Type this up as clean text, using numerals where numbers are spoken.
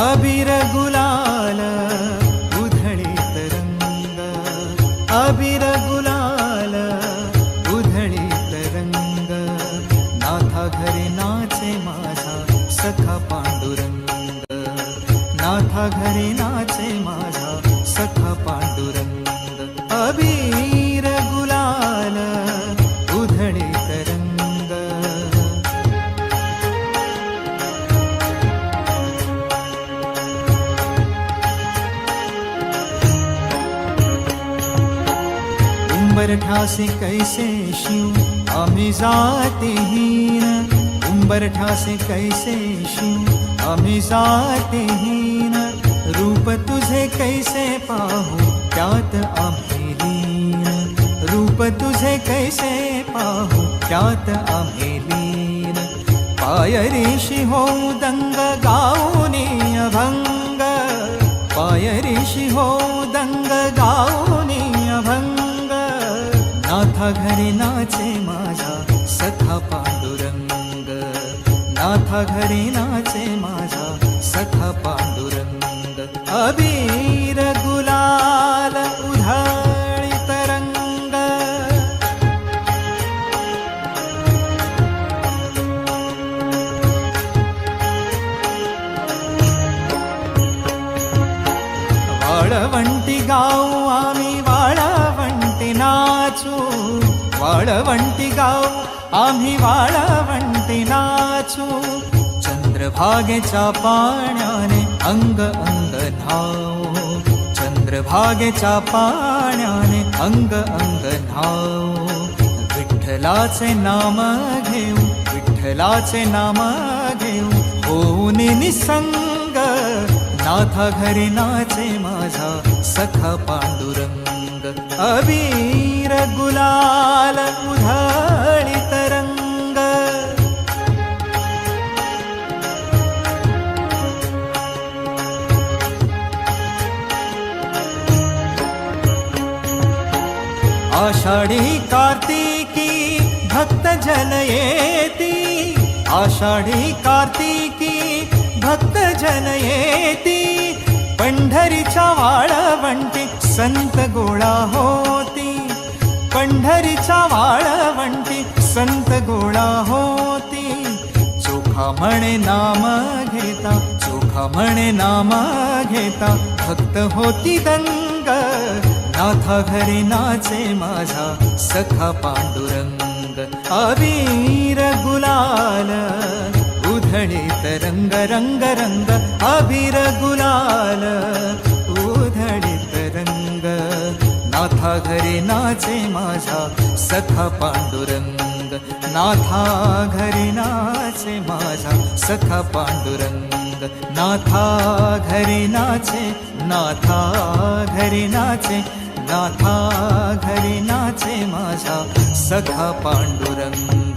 अबीर गुलाल उधळीत रंग, अबीर गुलाल उधळीत रंग, नाथा घरी नाचे माझा सखा पांडुरंग, नाथा घरी नाचे माझा सखा पांडुरंग, अबीर गुलाल उधळीत रंग. उंबरठ्यासे कैसे शिव आम्ही जातीहीन, उंबरठ्यासे कैसे शिव आम्ही जातीहीन, रूप तुझे कैसे पाहू त्यात आम्ही लीन, रूप तुझे कैसे पाहू त्यात आम्ही लीन. पायरीशी होऊ दंग गाऊनी अभंग, पायरीशी होऊ दंग गाऊनी अभंग, नाथा घरी नाचे माझा सखा पांडुरंग, नाथा घरी नाचे माझा सखा पांडुरंग, अबीर गुलाल उधळीत रंग. वाळवंटी गाऊ आम्ही वाळवंटी नाचू, वाळवंटी गाऊ आम्ही वाळवंटी नाचू, चंद्रभागेच्या पाण्याने अंग अंग न्हाऊ, चंद्रभागेच्या पाण्याने अंग अंग न्हाऊ, विठ्ठलाचे नाम घेऊ, विठ्ठलाचे नाम घेऊ, होऊन निसंग, नाथा घरी नाचे माझा सखा पांडुरंग, अबीर गुलाल उधळीत रंग. आषाढी कार्तिकी भक्त जन येती, आषाढी कार्तिकी भक्त जन येती, पंढरीच्या वाळवंटी संत गोळा होती, पंढरीच्या वाळवंटी संत गोळा होती, चोखा म्हणे नाम घेता, चोखा म्हणे नाम घेता, भक्त होती दंग, नाथा घरी नाचे माझा सखा पांडुरंग, अबीर गुलाल उधळीत रंग रंग रंग, अबीर गुलाल उधळीत रंग, नाथा घरी नाचे माझा सखा पांडुरंग, नाथा घरी नाचे माझा सखा पांडुरंग, नाथा घरी नाचे, नाथा घरी नाचे, नाथा घरी नाचे माझा सखा पांडुरंग.